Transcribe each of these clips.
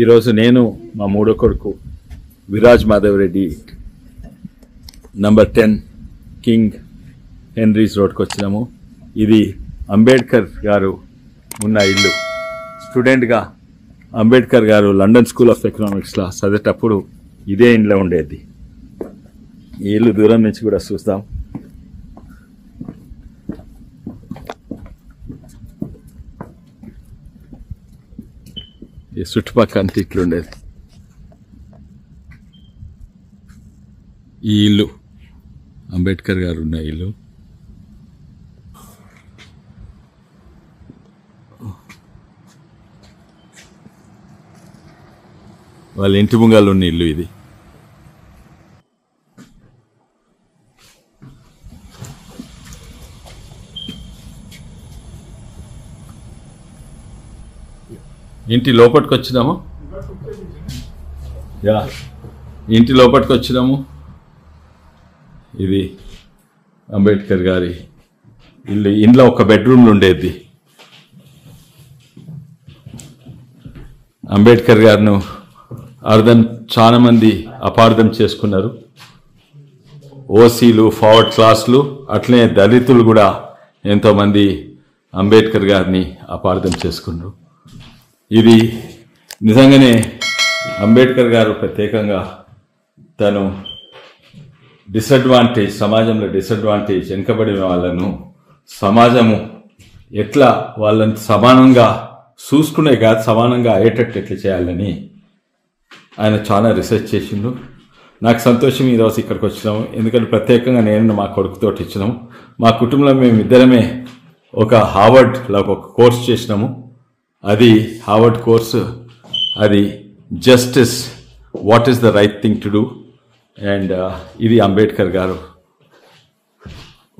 ఈరోజు నేను మా మూడో కొడుకు Viraj Madhav Reddy number 10 king Henry's రోడ్కి వచ్చినాము. ఇది అంబేద్కర్ గారు ఉన్న ఇల్లు. స్టూడెంట్గా అంబేద్కర్ గారు లండన్ స్కూల్ ఆఫ్ ఎకనామిక్స్లో చదివేటప్పుడు ఇదే ఇంట్లో ఉండేది. ఈ ఇల్లు దూరం నుంచి కూడా చూస్తాం. ఈ చుట్టుపక్కల అంతా ఇట్లుండేది. ఈ ఇల్లు అంబేద్కర్ గారు ఉన్న ఇల్లు. వాళ్ళ ఇంటి ముంగాలు ఉన్న ఇల్లు ఇది. ఇంటి లోపలికి వచ్చినాము. ఇంటి లోపలికి వచ్చినాము. ఇది అంబేద్కర్ గారి ఇల్లు. ఇంట్లో ఒక బెడ్రూమ్లు ఉండేది. అంబేద్కర్ గారిను చాలా మంది అపార్థం చేసుకున్నారు. ఓసీలు, ఫార్వర్డ్ క్లాసులు, అట్లనే దళితులు కూడా ఎంతోమంది అంబేద్కర్ గారిని అపార్థం చేసుకున్నారు. ఇది నిజంగానే అంబేద్కర్ గారు ప్రత్యేకంగా తను సమాజంలో డిసడ్వాంటేజ్ వెనుకబడిన వాళ్ళను సమాజము ఎట్లా వాళ్ళని సమానంగా చూసుకునే కాదు, సమానంగా అయ్యేటట్టు ఎట్లా చేయాలని ఆయన చాలా రీసెర్చ్ చేసిండు. నాకు సంతోషం ఈరోజు ఇక్కడికి వచ్చినాము. ఎందుకంటే ప్రత్యేకంగా నేను మా కొడుకుతోటి ఇచ్చినాము. మా కుటుంబంలో మేము ఇద్దరమే ఒక హార్వర్డ్లో ఒక కోర్స్ చేసినాము. అది హార్వర్డ్ కోర్సు. అది justice, what is the right thing to do. And ఇది అంబేద్కర్ గారు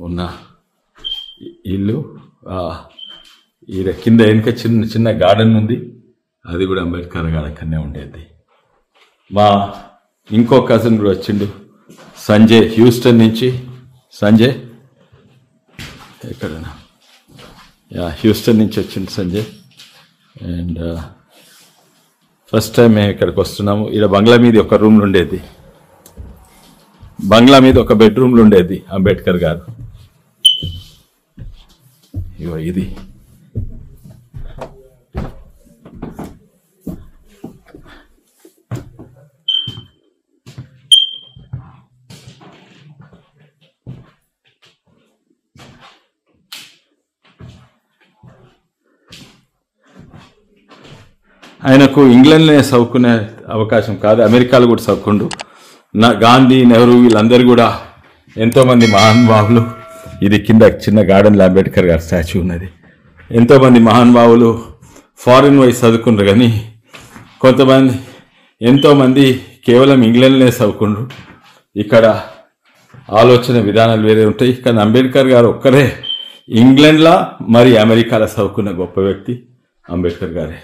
ఉన్న ఇల్లు. ఈ కింద వెనుక చిన్న చిన్న గార్డెన్ ఉంది. అది కూడా అంబేద్కర్ గారు అక్కడనే ఉండేది. మా ఇంకో కజిన్ కూడా వచ్చిండు, సంజయ్, హ్యూస్టన్ నుంచి. సంజయ్ ఎక్కడన్నా హ్యూస్టన్ నుంచి వచ్చిండు సంజయ్. అండ్ ఫస్ట్ టైం మేము ఇక్కడికి వస్తున్నాము. ఇక్కడ బంగ్లా మీద ఒక రూమ్లు ఉండేది. బంగ్లా మీద ఒక బెడ్రూమ్లు ఉండేది అంబేద్కర్ గారు. ఇగో ఇది ఆయనకు ఇంగ్లాండ్లోనే చదువుకునే అవకాశం కాదు, అమెరికాలో కూడా చదువుకుండు. గాంధీ, నెహ్రూ వీళ్ళందరూ కూడా ఎంతోమంది మహానుభావులు. ఇది కింద చిన్న గార్డెన్లో అంబేద్కర్ గారి స్టాచ్యూ ఉన్నది. ఎంతోమంది మహానుభావులు ఫారిన్ వైజ్ చదువుకుండ్రు, కానీ ఎంతోమంది కేవలం ఇంగ్లాండ్లోనే చదువుకుండ్రు. ఇక్కడ ఆలోచన విధానాలు వేరే ఉంటాయి. కానీ అంబేద్కర్ గారు ఒక్కరే ఇంగ్లాండ్లో మరి అమెరికాలో చదువుకున్న గొప్ప వ్యక్తి అంబేద్కర్ గారే.